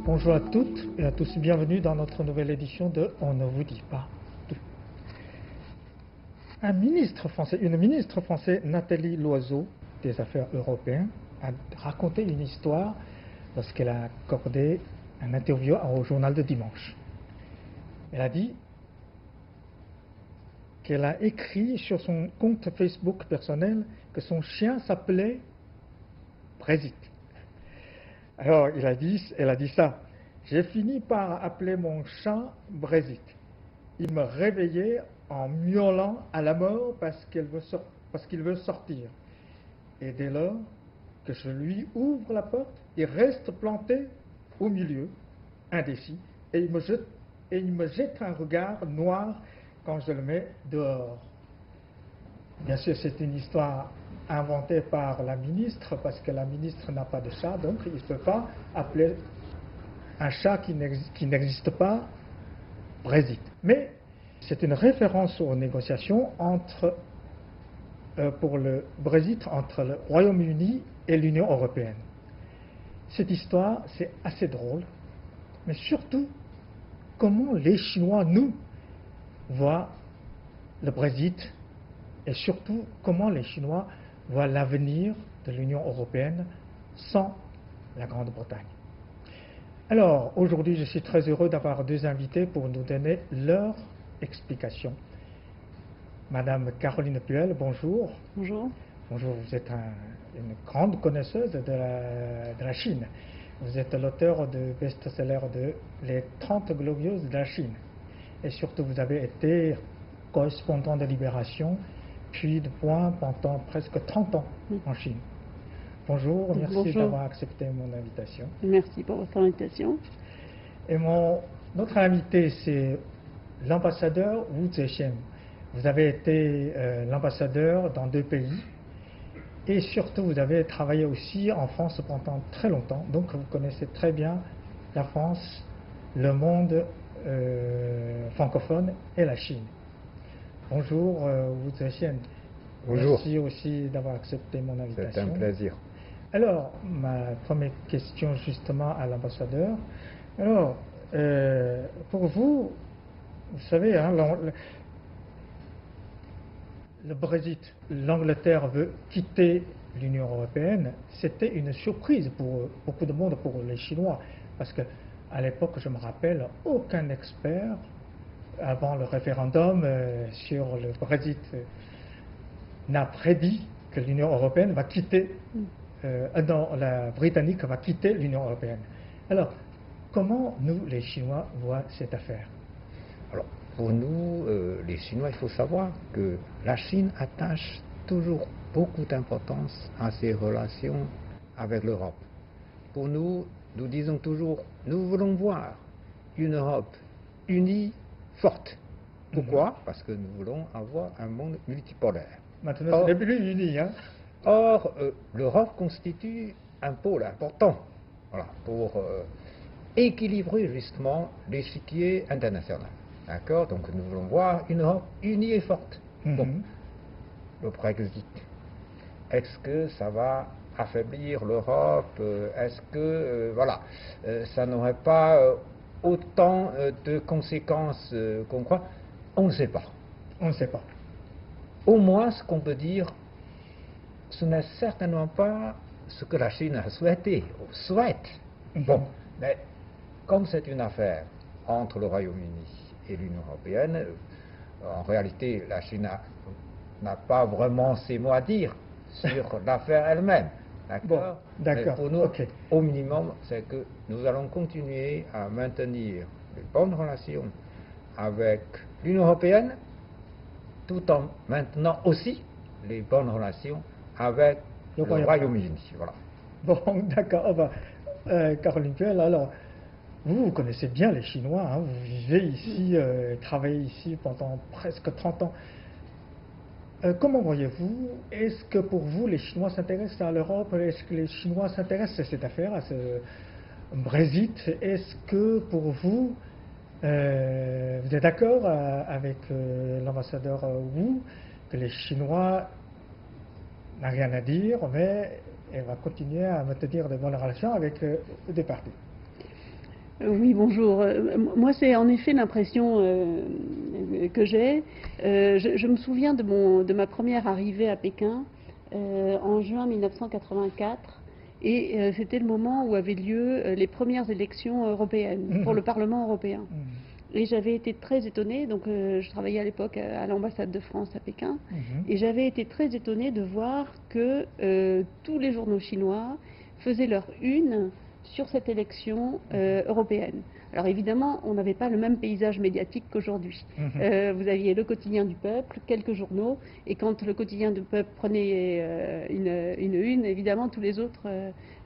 Bonjour à toutes et à tous, bienvenue dans notre nouvelle édition de On ne vous dit pas tout. Une ministre française, Nathalie Loiseau, des Affaires européennes, a raconté une histoire lorsqu'elle a accordé un interview au journal de dimanche. Elle a dit qu'elle a écrit sur son compte Facebook personnel que son chien s'appelait Brexit. Alors, elle a dit ça. J'ai fini par appeler mon chat Brexit. Il me réveillait en miaulant à la mort parce qu'il veut sortir. Et dès lors que je lui ouvre la porte, il reste planté au milieu, indécis, et il me jette un regard noir quand je le mets dehors. Bien sûr, c'est une histoire inventée par la ministre, parce que la ministre n'a pas de chat, donc il ne peut pas appeler un chat qui n'existe pas Brexit. Mais c'est une référence aux négociations pour le Brexit entre le Royaume-Uni et l'Union européenne. Cette histoire, c'est assez drôle, mais surtout, comment les Chinois, nous, voient le Brexit, et surtout, comment les Chinois voient l'avenir de l'Union européenne sans la Grande-Bretagne. Alors, aujourd'hui, je suis très heureux d'avoir deux invités pour nous donner leur explication. Madame Caroline Puel, bonjour. Bonjour. Bonjour, vous êtes une grande connaisseuse de la Chine. Vous êtes l'auteur de best-seller de Les 30 glorieuses de la Chine. Et surtout, vous avez été correspondant de Libération, puis de Point pendant presque 30 ans en Chine. Bonjour, merci d'avoir accepté mon invitation. Merci pour votre invitation. Et notre invité, c'est l'ambassadeur Wu Zhexian. Vous avez été l'ambassadeur dans 2 pays et surtout vous avez travaillé aussi en France pendant très longtemps. Donc vous connaissez très bien la France, le monde francophone et la Chine. Bonjour Wu Zhexian. Bonjour. Merci aussi d'avoir accepté mon invitation. C'est un plaisir. Alors, ma première question justement à l'ambassadeur. Alors, pour vous, vous savez, hein, le Brexit, l'Angleterre veut quitter l'Union européenne, c'était une surprise pour beaucoup de monde, pour les Chinois, parce que à l'époque, je me rappelle, aucun expert, avant le référendum sur le Brexit, n'a prédit que l'Union européenne va quitter, la Britannique va quitter l'Union européenne. Alors, comment nous, les Chinois, voient cette affaire? Alors, pour nous, les Chinois, il faut savoir que la Chine attache toujours beaucoup d'importance à ses relations avec l'Europe. Pour nous, nous disons toujours, nous voulons voir une Europe unie, forte. Pourquoi? Parce que nous voulons avoir un monde multipolaire. Maintenant, c'est plus uni, hein? Or, l'Europe constitue un pôle important, voilà, pour équilibrer justement l'échiquier international. D'accord? Donc nous voulons voir une Europe unie et forte. Bon, le Brexit, est-ce que ça va affaiblir l'Europe? Est-ce que, ça n'aurait pas autant de conséquences qu'on croit? On ne sait pas. On ne sait pas. Au moins, ce qu'on peut dire, ce n'est certainement pas ce que la Chine a souhaité, ou souhaite. Bon, mais comme c'est une affaire entre le Royaume-Uni et l'Union européenne, en réalité, la Chine n'a pas vraiment ses mots à dire sur l'affaire elle-même. D'accord? Bon, d'accord. Pour nous, au minimum, c'est que nous allons continuer à maintenir les bonnes relations avec l'Union européenne, tout en maintenant aussi les bonnes relations avec le Royaume-Uni. Voilà. Bon, d'accord. Caroline Puel, alors, vous connaissez bien les Chinois, hein, vous vivez ici, travaillez ici pendant presque 30 ans. Comment voyez-vous, est-ce que pour vous, les Chinois s'intéressent à l'Europe? Est-ce que les Chinois s'intéressent à cette affaire, à ce Brexit? Est-ce que pour vous, vous êtes d'accord avec l'ambassadeur Wu, que les Chinois n'ont rien à dire, mais elle va continuer à maintenir de bonnes relations avec des partis? Oui, bonjour. Moi, c'est en effet l'impression que j'ai. Je me souviens de ma première arrivée à Pékin en juin 1984. Et c'était le moment où avaient lieu les premières élections européennes pour le Parlement européen. Et j'avais été très étonnée, donc je travaillais à l'époque à l'ambassade de France à Pékin, et j'avais été très étonnée de voir que tous les journaux chinois faisaient leur une sur cette élection européenne. Alors évidemment, on n'avait pas le même paysage médiatique qu'aujourd'hui. Vous aviez le quotidien du peuple, quelques journaux, et quand le quotidien du peuple prenait une, évidemment tous les autres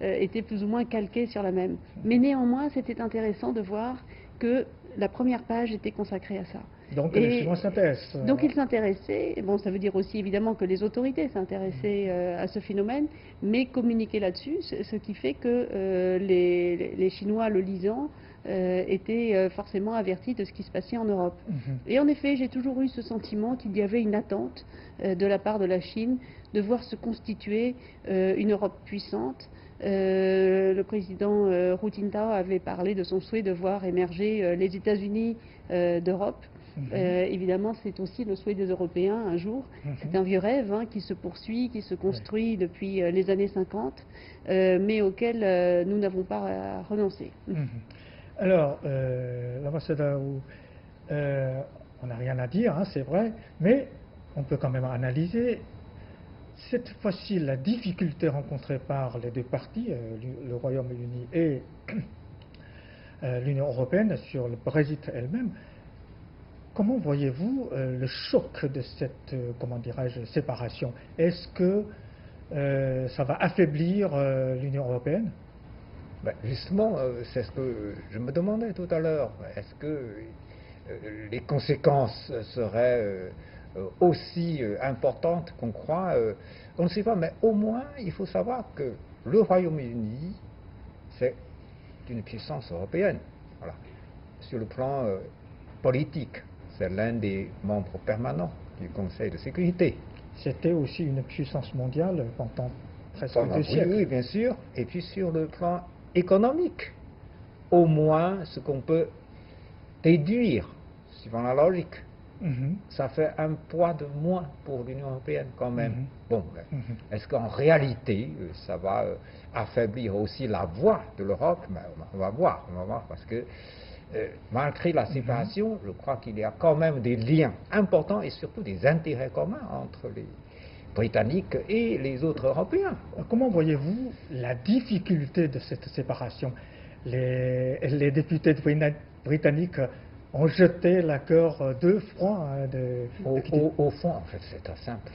étaient plus ou moins calqués sur la même. Mais néanmoins, c'était intéressant de voir que la première page était consacrée à ça. Donc les Chinois s'intéressent. Donc ils s'intéressaient. Bon, ça veut dire aussi évidemment que les autorités s'intéressaient à ce phénomène, mais communiquaient là-dessus, ce qui fait que les Chinois le lisant étaient forcément avertis de ce qui se passait en Europe. Et en effet, j'ai toujours eu ce sentiment qu'il y avait une attente de la part de la Chine de voir se constituer une Europe puissante. Le président Hu Jintao avait parlé de son souhait de voir émerger les États-Unis d'Europe. Évidemment, c'est aussi le souhait des Européens un jour. C'est un vieux rêve qui se poursuit, qui se construit depuis les années 50, mais auquel nous n'avons pas renoncé. Alors, l'ambassadeur, on n'a rien à dire, c'est vrai, mais on peut quand même analyser. Cette fois-ci, la difficulté rencontrée par les deux parties, le Royaume-Uni et l'Union européenne, sur le Brexit elle-même, comment voyez-vous le choc de cette, comment dirais-je, séparation? Est-ce que ça va affaiblir l'Union européenne? Ben, justement, c'est ce que je me demandais tout à l'heure. Est-ce que les conséquences seraient aussi importantes qu'on croit? On ne sait pas, mais au moins, il faut savoir que le Royaume-Uni, c'est une puissance européenne. Voilà. Sur le plan politique, c'est l'un des membres permanents du Conseil de sécurité. C'était aussi une puissance mondiale pendant presque 2 siècles. Oui, bien sûr. Et puis sur le plan économique, au moins ce qu'on peut déduire, suivant la logique, ça fait un poids de moins pour l'Union européenne quand même. Bon, est-ce qu'en réalité, ça va affaiblir aussi la voix de l'Europe? Ben, on va voir, parce que malgré la séparation, je crois qu'il y a quand même des liens importants et surtout des intérêts communs entre les Britanniques et les autres Européens. Comment voyez-vous la difficulté de cette séparation? Les députés britanniques ont jeté l'accord 2 fois. Au fond, en fait, c'est très simple.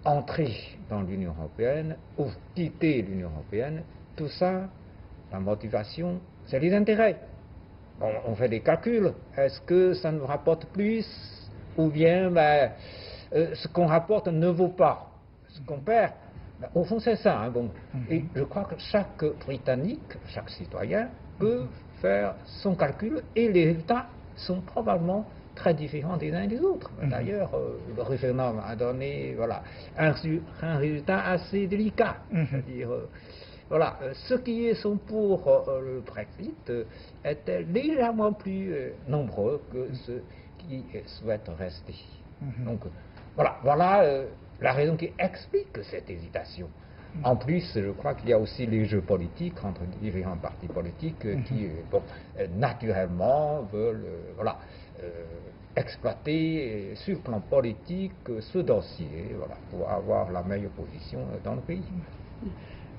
Entrer dans l'Union européenne ou quitter l'Union européenne, tout ça, la motivation, c'est les intérêts. On fait des calculs. Est-ce que ça nous rapporte plus ou bien ce qu'on rapporte ne vaut pas ce qu'on perd? Au fond, c'est ça. Et je crois que chaque Britannique, chaque citoyen peut faire son calcul et les résultats sont probablement très différents des uns et des autres. D'ailleurs, le référendum a donné un résultat assez délicat. C'est-à-dire, ceux qui sont pour le Brexit étaient légèrement plus nombreux que ceux qui souhaitent rester. Donc, voilà la raison qui explique cette hésitation. En plus, je crois qu'il y a aussi les jeux politiques entre différents partis politiques qui, naturellement, veulent exploiter sur le plan politique ce dossier pour avoir la meilleure position dans le pays.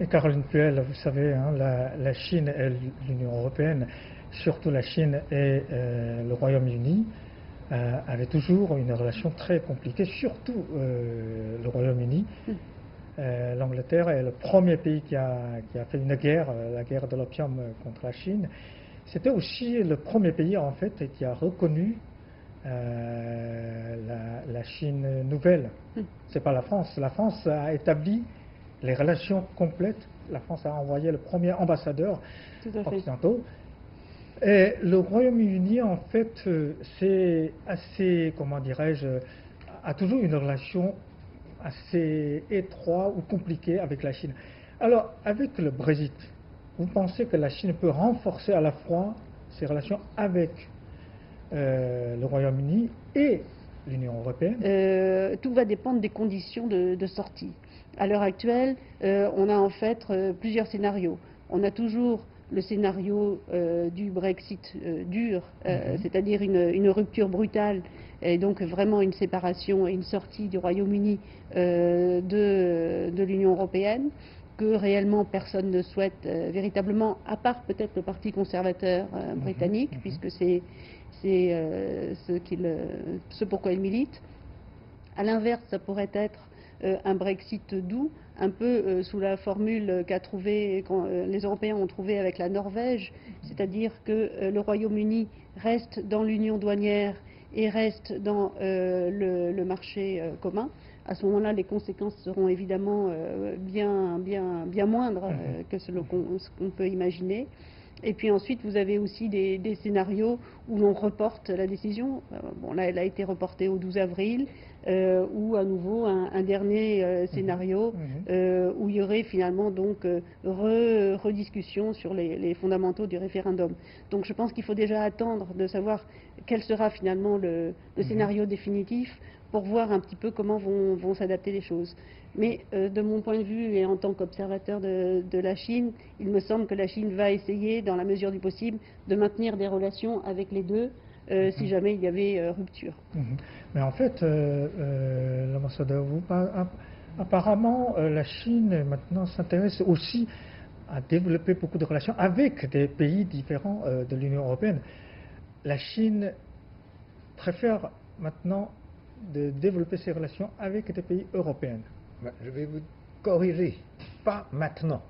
Et Caroline Puel, vous savez, la Chine et l'Union européenne, surtout la Chine et le Royaume-Uni, avaient toujours une relation très compliquée, surtout le Royaume-Uni. L'Angleterre est le premier pays qui a fait une guerre, la guerre de l'opium contre la Chine. C'était aussi le premier pays en fait qui a reconnu la Chine nouvelle. C'est pas la France. La France a établi les relations complètes. La France a envoyé le premier ambassadeur occidental. Et le Royaume-Uni, en fait, c'est assez, comment dirais-je, a toujours une relation assez étroite ou compliquée avec la Chine. Alors, avec le Brexit, vous pensez que la Chine peut renforcer à la fois ses relations avec le Royaume-Uni et l'Union européenne? Tout va dépendre des conditions de sortie. À l'heure actuelle, on a en fait plusieurs scénarios. On a toujours le scénario du Brexit dur, c'est-à-dire une rupture brutale et donc vraiment une séparation et une sortie du Royaume-Uni de l'Union européenne, que réellement personne ne souhaite véritablement, à part peut-être le Parti conservateur britannique, puisque c'est ce pourquoi il milite. À l'inverse, ça pourrait être un Brexit doux, un peu sous la formule les Européens ont trouvé avec la Norvège, c'est-à-dire que le Royaume-Uni reste dans l'union douanière et reste dans le marché commun. À ce moment-là, les conséquences seront évidemment bien moindres que ce qu'on peut imaginer. Et puis ensuite, vous avez aussi des scénarios où l'on reporte la décision. Bon, là, elle a été reportée au 12 avril, ou à nouveau un dernier scénario où il y aurait finalement donc rediscussion sur les fondamentaux du référendum. Donc je pense qu'il faut déjà attendre de savoir quel sera finalement le scénario définitif pour voir un petit peu comment vont s'adapter les choses. Mais de mon point de vue et en tant qu'observateur de la Chine, il me semble que la Chine va essayer, dans la mesure du possible, de maintenir des relations avec les deux si jamais il y avait rupture. Mais en fait, l'ambassadeur, apparemment, la Chine maintenant s'intéresse aussi à développer beaucoup de relations avec des pays différents de l'Union européenne. La Chine préfère maintenant de développer ses relations avec des pays européens. Je vais vous corriger. Pas maintenant.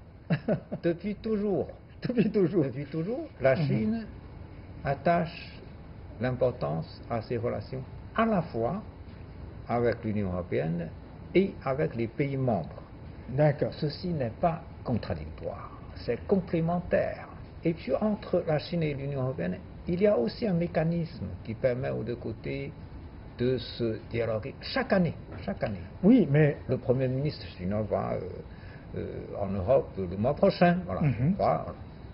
Depuis toujours. Depuis toujours. Depuis toujours, la Chine attache l'importance à ses relations à la fois avec l'Union européenne et avec les pays membres. D'accord. Ceci n'est pas contradictoire, c'est complémentaire. Et puis entre la Chine et l'Union européenne, il y a aussi un mécanisme qui permet aux deux côtés de se dialoguer chaque année. Oui, mais le Premier ministre chinois va en Europe le mois prochain. Voilà. Voilà.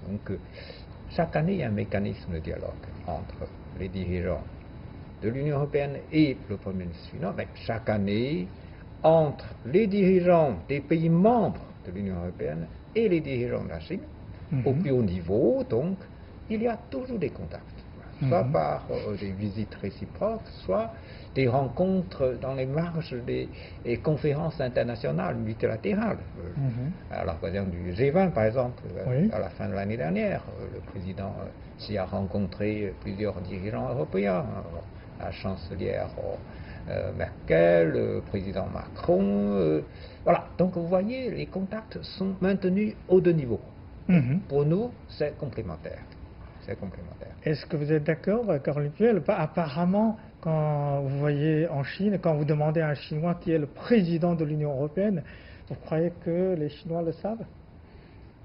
Donc chaque année, il y a un mécanisme de dialogue entre les dirigeants de l'Union européenne et le Premier ministre chinois. Mais chaque année, entre les dirigeants des pays membres de l'Union européenne et les dirigeants de la Chine, au plus haut niveau, donc, il y a toujours des contacts. Soit par des visites réciproques, soit des rencontres dans les marges des conférences internationales multilatérales. À l'occasion du G20, par exemple, à la fin de l'année dernière, le président Xi a rencontré plusieurs dirigeants européens, la chancelière Merkel, le président Macron. Voilà, donc vous voyez, les contacts sont maintenus aux deux niveaux. Pour nous, c'est complémentaire. Est-ce que vous êtes d'accord, Caroline Puel? Apparemment, quand vous voyez en Chine, quand vous demandez à un Chinois qui est le président de l'Union européenne, vous croyez que les Chinois le savent?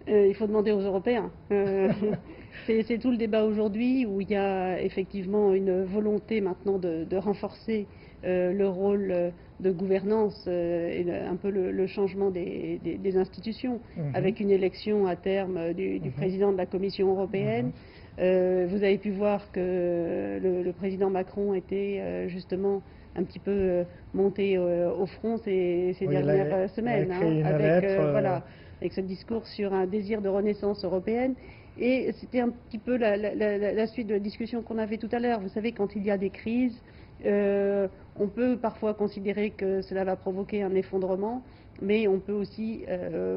Il faut demander aux Européens. C'est tout le débat aujourd'hui où il y a effectivement une volonté maintenant de renforcer le rôle de gouvernance et un peu le changement des institutions, avec une élection à terme du président de la Commission européenne. Vous avez pu voir que le président Macron était justement un petit peu monté au front ces dernières semaines, avec ce discours sur un désir de renaissance européenne. Et c'était un petit peu la suite de la discussion qu'on avait tout à l'heure. Vous savez, quand il y a des crises, on peut parfois considérer que cela va provoquer un effondrement, mais on peut aussi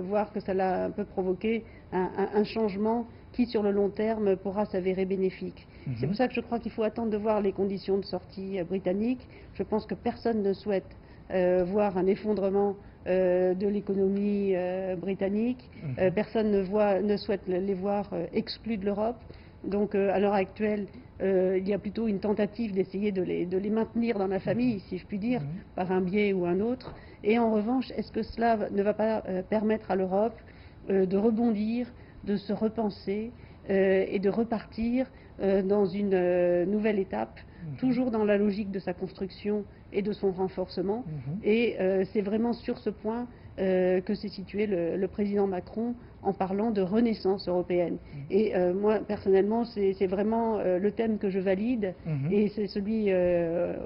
voir que cela peut provoquer un changement qui, sur le long terme, pourra s'avérer bénéfique. C'est pour ça que je crois qu'il faut attendre de voir les conditions de sortie britanniques. Je pense que personne ne souhaite voir un effondrement de l'économie britannique. Personne ne souhaite les voir exclus de l'Europe. Donc à l'heure actuelle, il y a plutôt une tentative d'essayer de les maintenir dans la famille, si je puis dire, par un biais ou un autre. Et en revanche, est-ce que cela ne va pas permettre à l'Europe de rebondir, de se repenser et de repartir dans une nouvelle étape, toujours dans la logique de sa construction et de son renforcement. Et c'est vraiment sur ce point que s'est situé le président Macron en parlant de renaissance européenne. Et moi, personnellement, c'est vraiment le thème que je valide et c'est celui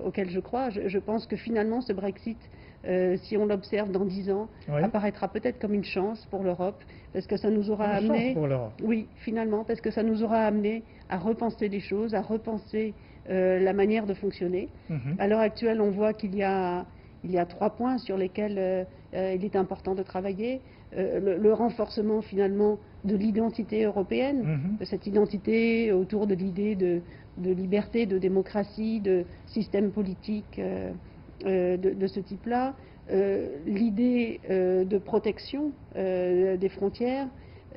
auquel je crois. Je pense que finalement, ce Brexit, si on l'observe dans 10 ans, apparaîtra peut-être comme une chance pour l'Europe, parce que ça nous aura amené... Oui, finalement, parce que ça nous aura amené à repenser les choses, à repenser la manière de fonctionner. À l'heure actuelle, on voit qu'il y a 3 points sur lesquels il est important de travailler. Le renforcement finalement de l'identité européenne, de cette identité autour de l'idée de liberté, de démocratie, de système politique de ce type-là, l'idée de protection des frontières,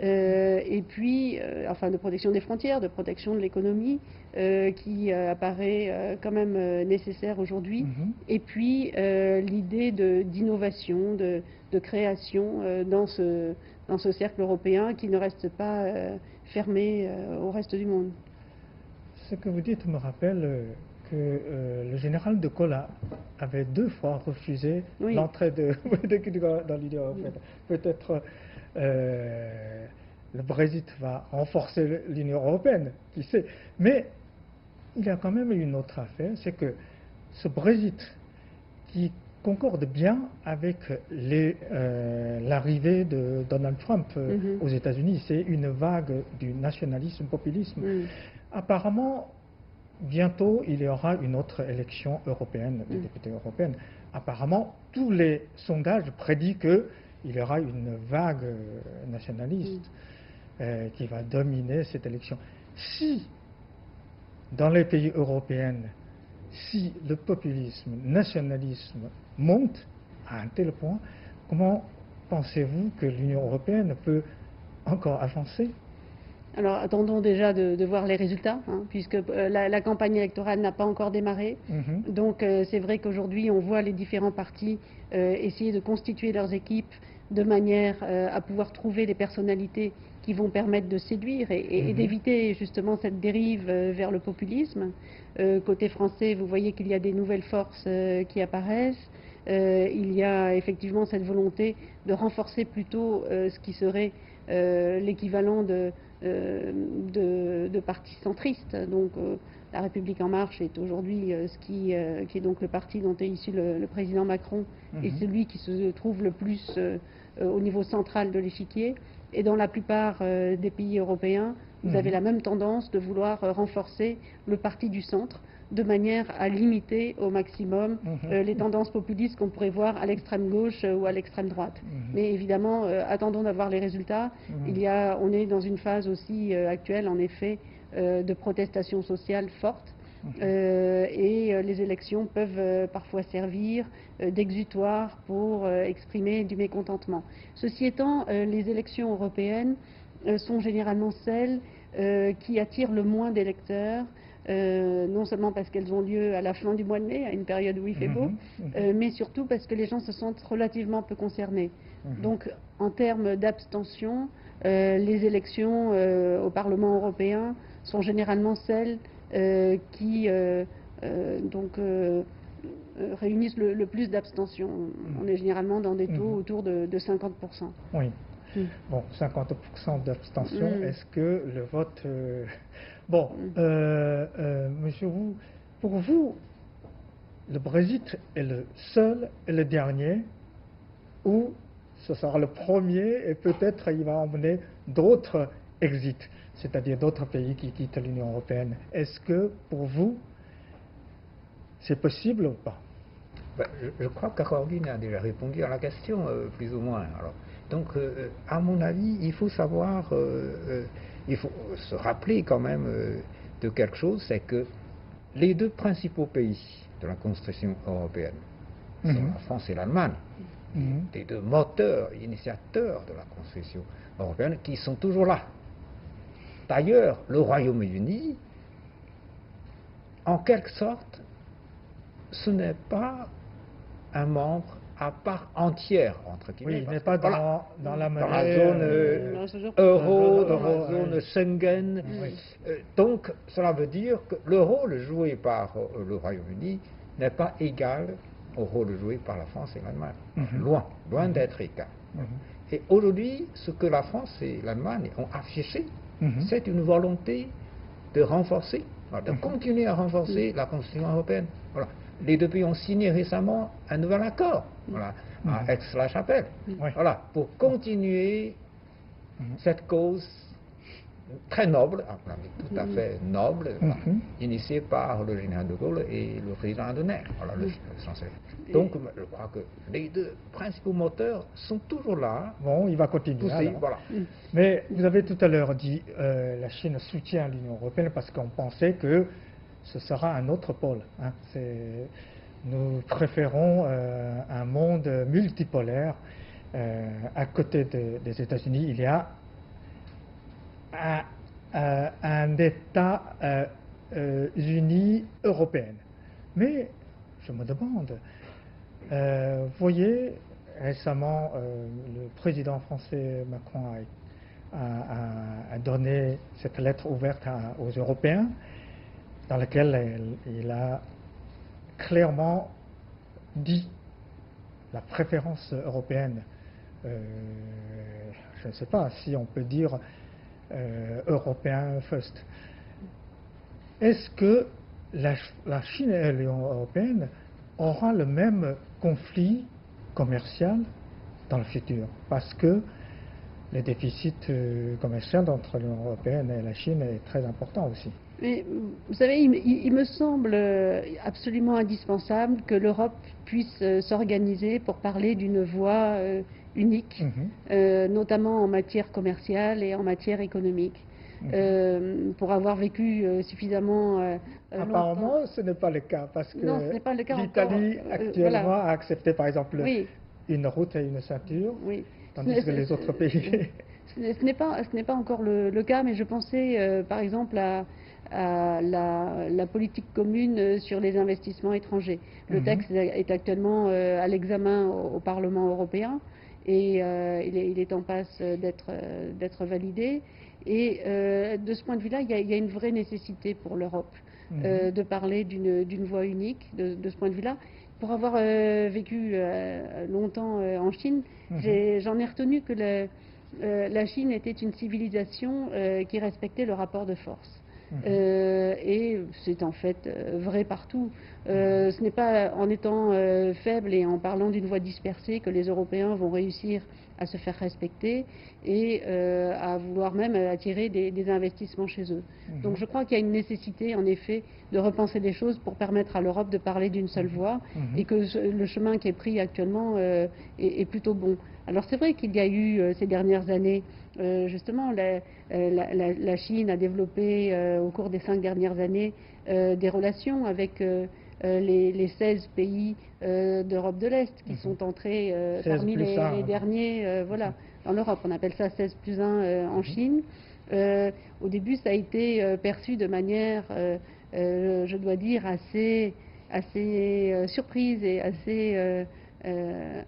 et puis, enfin de protection des frontières, de protection de l'économie, qui apparaît quand même nécessaire aujourd'hui, et puis l'idée d'innovation, de création dans ce cercle européen qui ne reste pas fermé au reste du monde. Ce que vous dites me rappelle que le général de Gaulle avait 2 fois refusé l'entrée de dans l'Union européenne. Peut-être le Brexit va renforcer l'Union européenne, qui sait. Mais il y a quand même une autre affaire, c'est que ce Brexit qui concorde bien avec l'arrivée de Donald Trump aux États-Unis, c'est une vague du nationalisme, populisme. Apparemment, bientôt, il y aura une autre élection européenne, des députés européennes. Apparemment, tous les sondages prédisent qu'il y aura une vague nationaliste qui va dominer cette élection. Si, dans les pays européens, si le populisme, le nationalisme monte à un tel point, comment pensez-vous que l'Union européenne peut encore avancer ? Alors attendons déjà de voir les résultats, puisque la campagne électorale n'a pas encore démarré. Donc c'est vrai qu'aujourd'hui on voit les différents partis essayer de constituer leurs équipes de manière à pouvoir trouver des personnalités qui vont permettre de séduire et d'éviter justement cette dérive vers le populisme. Côté français, vous voyez qu'il y a des nouvelles forces qui apparaissent. Il y a effectivement cette volonté de renforcer plutôt ce qui serait l'équivalent de partis centristes. Donc la République en marche est aujourd'hui qui est donc le parti dont est issu le président Macron et celui qui se trouve le plus au niveau central de l'échiquier. Et dans la plupart des pays européens, vous avez la même tendance de vouloir renforcer le parti du centre de manière à limiter au maximum les tendances populistes qu'on pourrait voir à l'extrême gauche ou à l'extrême droite. Mais évidemment, attendons d'avoir les résultats. On est dans une phase aussi actuelle, en effet, de protestation sociale forte. Et les élections peuvent parfois servir d'exutoire pour exprimer du mécontentement. Ceci étant, les élections européennes sont généralement celles qui attirent le moins d'électeurs, non seulement parce qu'elles ont lieu à la fin du mois de mai, à une période où il fait beau, mais surtout parce que les gens se sentent relativement peu concernés. Donc, en termes d'abstention, les élections au Parlement européen sont généralement celles qui réunissent le plus d'abstention. On est généralement dans des taux autour de 50%. Oui. Bon, 50% d'abstention, est-ce que le vote... Bon, monsieur Wu, pour vous, le Brexit est le seul et le dernier, ou ce sera le premier et peut-être il va emmener d'autres exits, c'est-à-dire d'autres pays qui quittent l'Union européenne. Est-ce que pour vous, c'est possible ou pas? Je crois que Caroline a déjà répondu à la question, plus ou moins. Alors, donc, à mon avis, il faut savoir, il faut se rappeler quand même de quelque chose, c'est que les 2 principaux pays de la construction européenne sont la France et l'Allemagne, les 2 moteurs, initiateurs de la construction européenne, qui sont toujours là. D'ailleurs, le Royaume-Uni, en quelque sorte, ce n'est pas un membre à part entière, entre guillemets. Oui, il n'est pas Voilà. dans la Dans la monnaie, zone euro, dans la euro, zone ouais. Schengen. Oui. Donc, cela veut dire que le rôle joué par le Royaume-Uni n'est pas égal au rôle joué par la France et l'Allemagne. Loin d'être égal. Et aujourd'hui, ce que la France et l'Allemagne ont affiché, c'est une volonté de renforcer, de continuer à renforcer la Constitution européenne. Voilà. Les deux pays ont signé récemment un nouvel accord, à Aix-la-Chapelle, voilà, pour continuer cette cause très noble, à mon avis, tout à fait noble, initiée par le général de Gaulle et le président Adenauer, voilà, le chancelier. Donc, je crois que les deux principaux moteurs sont toujours là. Bon, il va continuer. Pousser, voilà. Mais vous avez tout à l'heure dit la Chine soutient l'Union européenne parce qu'on pensait que ce sera un autre pôle. Hein. Nous préférons un monde multipolaire. À côté des États-Unis, il y a un État uni européen. Mais je me demande, vous voyez, récemment, le président français Macron a donné cette lettre ouverte aux Européens, dans laquelle il a clairement dit la préférence européenne. Je ne sais pas si on peut dire européen first. Est-ce que la Chine et l'Union européenne aura le même conflit commercial dans le futur? Parce que le déficit commercial entre l'Union européenne et la Chine est très important aussi. Mais vous savez, il me semble absolument indispensable que l'Europe puisse s'organiser pour parler d'une voix unique, notamment en matière commerciale et en matière économique. Pour avoir vécu suffisamment apparemment, longtemps. ce n'est pas le cas, parce que Non, ce n'est pas le cas l'Italie actuellement voilà. a accepté par exemple une route et une ceinture, tandis que les autres pays... Ce n'est pas encore le cas, mais je pensais par exemple à la politique commune sur les investissements étrangers. Le texte est actuellement à l'examen au Parlement européen et il est en passe d'être validé. Et de ce point de vue-là, il y a une vraie nécessité pour l'Europe de parler d'une voix unique. De ce point de vue-là, pour avoir vécu longtemps en Chine, j'en ai retenu que la Chine était une civilisation qui respectait le rapport de force. Et c'est en fait vrai partout. Ce n'est pas en étant faible et en parlant d'une voix dispersée que les Européens vont réussir à se faire respecter et à vouloir même attirer des investissements chez eux. Donc je crois qu'il y a une nécessité en effet de repenser les choses pour permettre à l'Europe de parler d'une seule voix et que le chemin qui est pris actuellement est plutôt bon. Alors c'est vrai qu'il y a eu ces dernières années, justement, la Chine a développé au cours des 5 dernières années des relations avec les 16 pays d'Europe de l'Est qui sont entrés parmi les derniers dans l'Europe. On appelle ça 16 plus 1 en Chine. Au début, ça a été perçu de manière, je dois dire, assez surprise et assez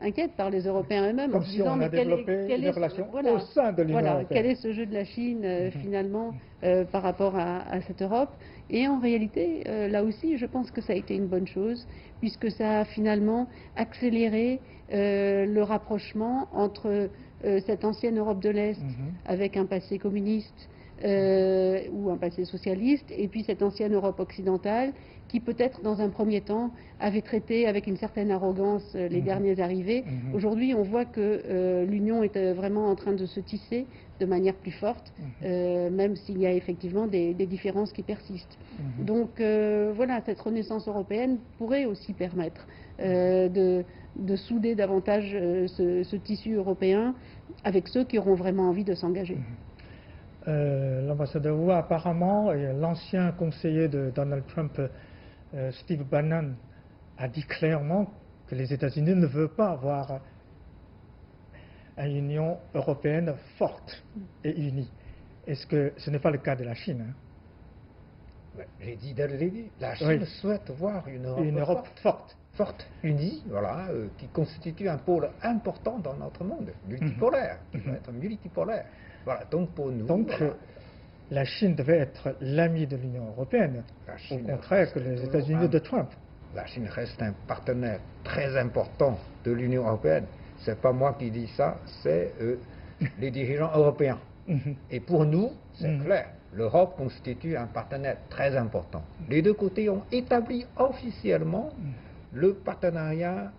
inquiète par les Européens eux-mêmes, en se disant mais quelle relation au sein de l'Union européenne. Quel est ce jeu de la Chine finalement par rapport à cette Europe? Et en réalité, là aussi, je pense que ça a été une bonne chose, puisque ça a finalement accéléré le rapprochement entre cette ancienne Europe de l'Est, avec un passé communiste ou un passé socialiste, et puis cette ancienne Europe occidentale, qui peut-être dans un premier temps avait traité avec une certaine arrogance les derniers arrivés. Aujourd'hui, on voit que l'Union est vraiment en train de se tisser de manière plus forte, même s'il y a effectivement des différences qui persistent. Donc voilà, cette renaissance européenne pourrait aussi permettre de souder davantage ce tissu européen avec ceux qui auront vraiment envie de s'engager. L'ambassadeur Wu, apparemment, l'ancien conseiller de Donald Trump, Steve Bannon, a dit clairement que les États-Unis ne veulent pas avoir une Union européenne forte et unie. Est-ce que ce n'est pas le cas de la Chine? J'ai dit dès le début, la Chine souhaite voir une Europe forte. forte, unie, voilà, qui constitue un pôle important dans notre monde, multipolaire, qui doit être multipolaire. Voilà, donc pour nous, Donc, voilà, la Chine devait être l'ami de l'Union européenne, La au Chine contraire que reste les toujours États-Unis de Trump. la Chine reste un partenaire très important de l'Union européenne. C'est pas moi qui dis ça, c'est les dirigeants européens. Et pour nous, c'est clair, l'Europe constitue un partenaire très important. Les deux côtés ont établi officiellement le partenariat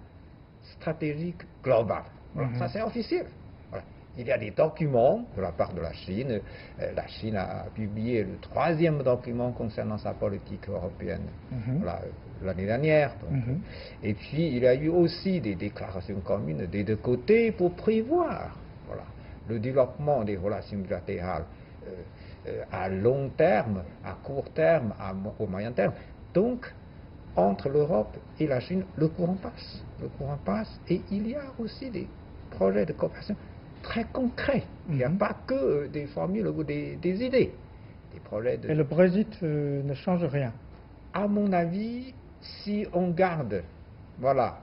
stratégique global. Voilà, ça c'est officiel. Voilà. Il y a des documents de la part de la Chine. La Chine a publié le 3e document concernant sa politique européenne voilà, l'année dernière. Donc. Et puis il y a eu aussi des déclarations communes des deux côtés pour prévoir voilà, le développement des relations bilatérales à long terme, à court terme, au moyen terme. Donc, entre l'Europe et la Chine, le courant passe. Le courant passe et il y a aussi des projets de coopération très concrets. Il n'y a pas que des formules ou des idées. Des projets de... Et le Brexit ne change rien. À mon avis, si on garde voilà,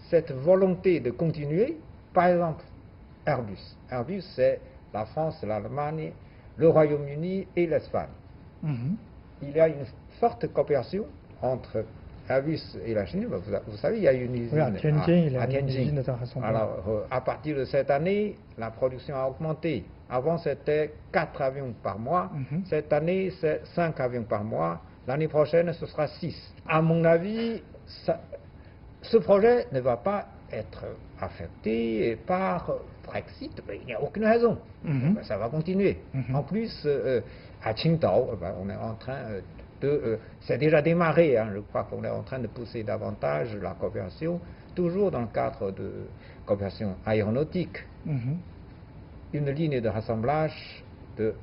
cette volonté de continuer, par exemple, Airbus. Airbus, c'est la France, l'Allemagne, le Royaume-Uni et l'Espagne. Il y a une forte coopération entre Airbus et la Chine. Vous savez, il y a une usine à Tianjin. à Tianjin. De Alors, à partir de cette année, la production a augmenté. Avant, c'était 4 avions par mois. Cette année, c'est 5 avions par mois. L'année prochaine, ce sera 6. À mon avis, ce projet ne va pas être affecté par Brexit, mais il n'y a aucune raison. Ça va continuer. En plus, à Qingdao, on est en train c'est déjà démarré, hein, je crois qu'on est en train de pousser davantage la coopération, toujours dans le cadre de coopération aéronautique. Une ligne de rassemblage de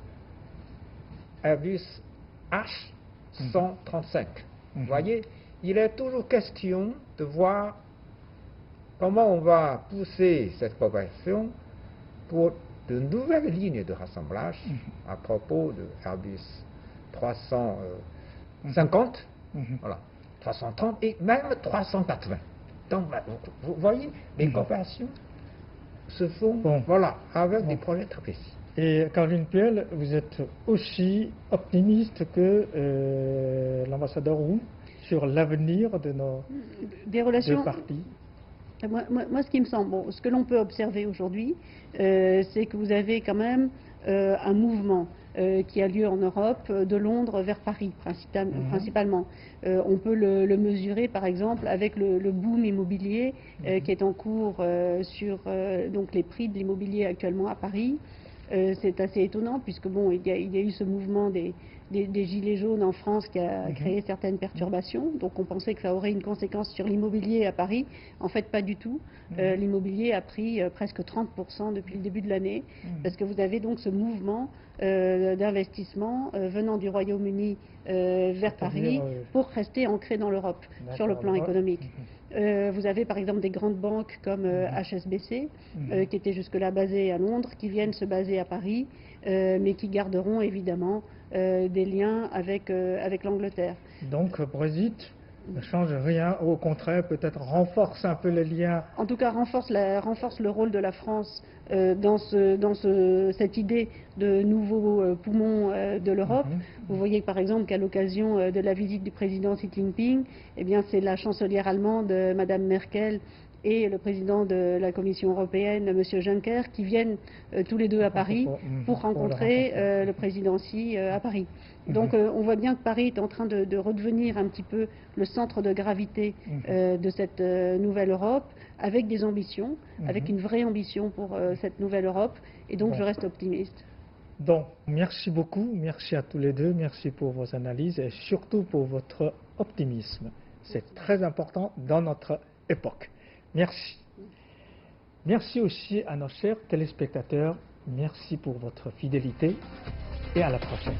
Airbus H135. Vous voyez, il est toujours question de voir comment on va pousser cette coopération pour de nouvelles lignes de rassemblage à propos de Airbus 350, voilà, 330 et même 380. Donc, vous voyez, les coopérations se font voilà, avec des projets très précis. Et Caroline Puel, vous êtes aussi optimiste que l'ambassadeur Wu sur l'avenir de nos deux parties. Moi, ce qui me semble, ce que l'on peut observer aujourd'hui, c'est que vous avez quand même un mouvement qui a lieu en Europe, de Londres vers Paris principalement. On peut le mesurer par exemple avec le boom immobilier qui est en cours sur donc les prix de l'immobilier actuellement à Paris. C'est assez étonnant puisque bon, il y a eu ce mouvement des gilets jaunes en France qui a créé certaines perturbations. Donc on pensait que ça aurait une conséquence sur l'immobilier à Paris. En fait, pas du tout. L'immobilier a pris presque 30% depuis le début de l'année parce que vous avez donc ce mouvement d'investissement venant du Royaume-Uni vers Paris pour rester ancré dans l'Europe sur le plan économique. Vous avez par exemple des grandes banques comme HSBC qui étaient jusque-là basées à Londres, qui viennent se baser à Paris, mais qui garderont évidemment des liens avec l'Angleterre. Donc Brexit ne change rien, au contraire peut-être renforce un peu les liens. En tout cas renforce le rôle de la France dans cette idée de nouveau poumon de l'Europe. Vous voyez par exemple qu'à l'occasion de la visite du président Xi Jinping, eh bien c'est la chancelière allemande Madame Merkel et le président de la Commission européenne, M. Juncker, qui viennent tous les deux à Paris pour rencontrer le président Xi à Paris. Donc on voit bien que Paris est en train de redevenir un petit peu le centre de gravité de cette nouvelle Europe, avec des ambitions, avec une vraie ambition pour cette nouvelle Europe, et donc je reste optimiste. Donc, merci beaucoup, merci à tous les deux, merci pour vos analyses et surtout pour votre optimisme. C'est très important dans notre époque. Merci. Merci aussi à nos chers téléspectateurs. Merci pour votre fidélité et à la prochaine.